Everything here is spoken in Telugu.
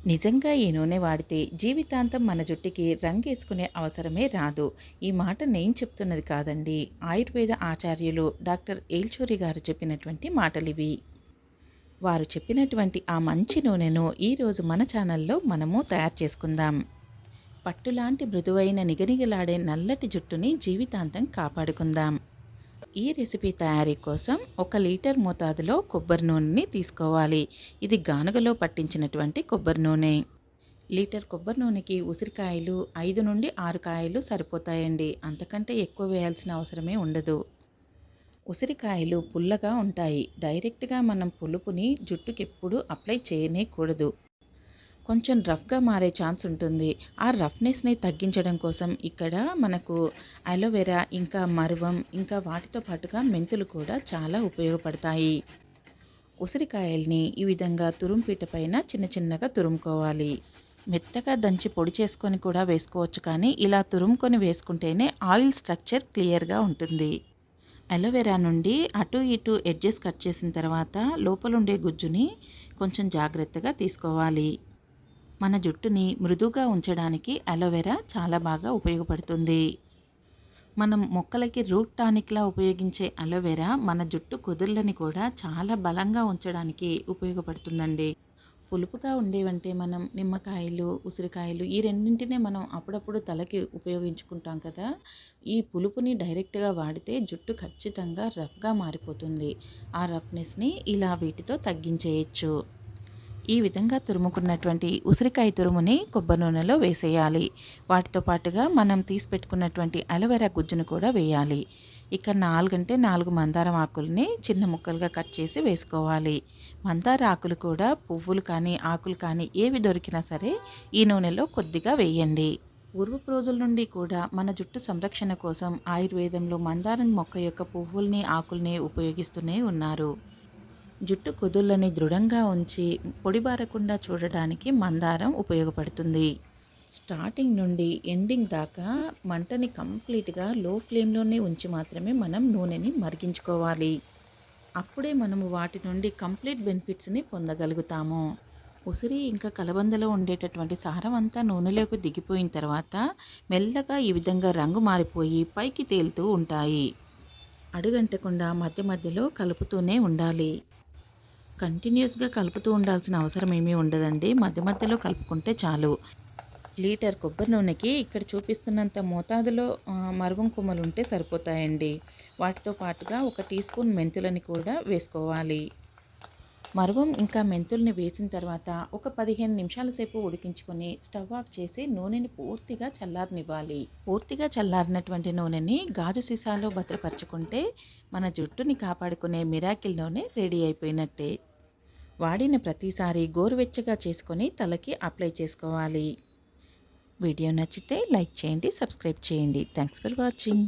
నిజంగా ఈ నూనె వాడితే జీవితాంతం మన జుట్టుకి రంగేసుకునే అవసరమే రాదు. ఈ మాట నేను చెప్తున్నది కాదండి. ఆయుర్వేద ఆచార్యులు డాక్టర్ ఏల్చూరి గారు చెప్పినటువంటి మాటలివి. వారు చెప్పినటువంటి ఆ మంచి నూనెను ఈరోజు మన ఛానల్లో మనము తయారు చేసుకుందాం. పట్టులాంటి మృదువైన నిగనిగలాడే నల్లటి జుట్టుని జీవితాంతం కాపాడుకుందాం. ఈ రెసిపీ తయారీ కోసం 1 లీటర్ మోతాదులో కొబ్బరి నూనెని తీసుకోవాలి. ఇది గానుగలో పట్టించినటువంటి కొబ్బరి నూనె. లీటర్ కొబ్బరి నూనెకి ఉసిరికాయలు 5 నుండి 6 కాయలు సరిపోతాయండి. అంతకంటే ఎక్కువ వేయాల్సిన అవసరమే ఉండదు. ఉసిరికాయలు పుల్లగా ఉంటాయి. డైరెక్ట్గా మనం పులుపుని జుట్టుకి ఎప్పుడూ అప్లై చేయనేకూడదు. కొంచెం రఫ్గా మారే ఛాన్స్ ఉంటుంది. ఆ రఫ్నెస్ని తగ్గించడం కోసం ఇక్కడ మనకు అలోవెరా, ఇంకా మరువం, ఇంకా వాటితో పాటుగా మెంతులు కూడా చాలా ఉపయోగపడతాయి. ఉసిరికాయల్ని ఈ విధంగా తురుంపీట పైన చిన్న చిన్నగా తురుముకోవాలి. మెత్తగా దంచి పొడి చేసుకొని కూడా వేసుకోవచ్చు, కానీ ఇలా తురుముకొని వేసుకుంటేనే ఆయిల్ స్ట్రక్చర్ క్లియర్గా ఉంటుంది. అలోవెరా నుండి అటు ఇటు ఎడ్జెస్ కట్ చేసిన తర్వాత లోపలుండే గుజ్జుని కొంచెం జాగ్రత్తగా తీసుకోవాలి. మన జుట్టుని మృదువుగా ఉంచడానికి అలోవెరా చాలా బాగా ఉపయోగపడుతుంది. మనం మొక్కలకి రూట్ టానిక్లా ఉపయోగించే అలోవెరా మన జుట్టు కుదుళ్ళని కూడా చాలా బలంగా ఉంచడానికి ఉపయోగపడుతుందండి. పులుపుగా ఉండేవంటే మనం నిమ్మకాయలు, ఉసిరికాయలు ఈ రెండింటినే మనం అప్పుడప్పుడు తలకి ఉపయోగించుకుంటాం కదా. ఈ పులుపుని డైరెక్ట్గా వాడితే జుట్టు ఖచ్చితంగా రఫ్గా మారిపోతుంది. ఆ రఫ్నెస్ని ఇలా వీటితో తగ్గించేయచ్చు. ఈ విధంగా తురుముకున్నటువంటి ఉసిరికాయ తురుముని కొబ్బరి నూనెలో వేసేయాలి. వాటితో పాటుగా మనం తీసి పెట్టుకున్నటువంటి అలోవెరా గుజ్జును కూడా వేయాలి. ఇక 4 అంటే 4 మందారం ఆకుల్ని చిన్న ముక్కలుగా కట్ చేసి వేసుకోవాలి. మందార ఆకులు కూడా పువ్వులు కానీ ఆకులు కానీ ఏవి దొరికినా సరే ఈ నూనెలో కొద్దిగా వేయండి. పూర్వపు రోజుల నుండి కూడా మన జుట్టు సంరక్షణ కోసం ఆయుర్వేదంలో మందారం మొక్క యొక్క పువ్వుల్ని ఆకుల్ని ఉపయోగిస్తూనే ఉన్నారు. జుట్టు కుదుళ్ళని దృఢంగా ఉంచి పొడిబారకుండా చూడడానికి మందారం ఉపయోగపడుతుంది. స్టార్టింగ్ నుండి ఎండింగ్ దాకా మంటని కంప్లీట్గా లో ఫ్లేమ్లోనే ఉంచి మాత్రమే మనం నూనెని మరిగించుకోవాలి. అప్పుడే మనము వాటి నుండి కంప్లీట్ బెనిఫిట్స్ని పొందగలుగుతాము. ఉసిరి ఇంకా కలబందలో ఉండేటటువంటి సారం అంతా నూనెలోకి దిగిపోయిన తర్వాత మెల్లగా ఈ విధంగా రంగు మారిపోయి పైకి తేలుతూ ఉంటాయి. అడుగంటకుండా మధ్య మధ్యలో కలుపుతూనే ఉండాలి. కంటిన్యూస్గా కలుపుతూ ఉండాల్సిన అవసరం ఏమీ ఉండదండి. మధ్య మధ్యలో కలుపుకుంటే చాలు. లీటర్ కొబ్బరి నూనెకి ఇక్కడ చూపిస్తున్నంత మోతాదులో మరువం కొమ్మలు ఉంటే సరిపోతాయండి. వాటితో పాటుగా 1 టీ స్పూన్ మెంతులని కూడా వేసుకోవాలి. మరువం ఇంకా మెంతుల్ని వేసిన తర్వాత ఒక 15 నిమిషాల సేపు ఉడికించుకొని స్టవ్ ఆఫ్ చేసి నూనెని పూర్తిగా చల్లారనివ్వాలి. పూర్తిగా చల్లారినటువంటి నూనెని గాజు సీసాలో భద్రపరచుకుంటే మన జుట్టుని కాపాడుకునే మిరాకిల్ నూనె రెడీ అయిపోయినట్టే. వాడిన ప్రతిసారి గోరువెచ్చగా చేసుకొని తలకి అప్లై చేసుకోవాలి. వీడియో నచ్చితే లైక్ చేయండి, సబ్స్క్రైబ్ చేయండి. Thanks for watching.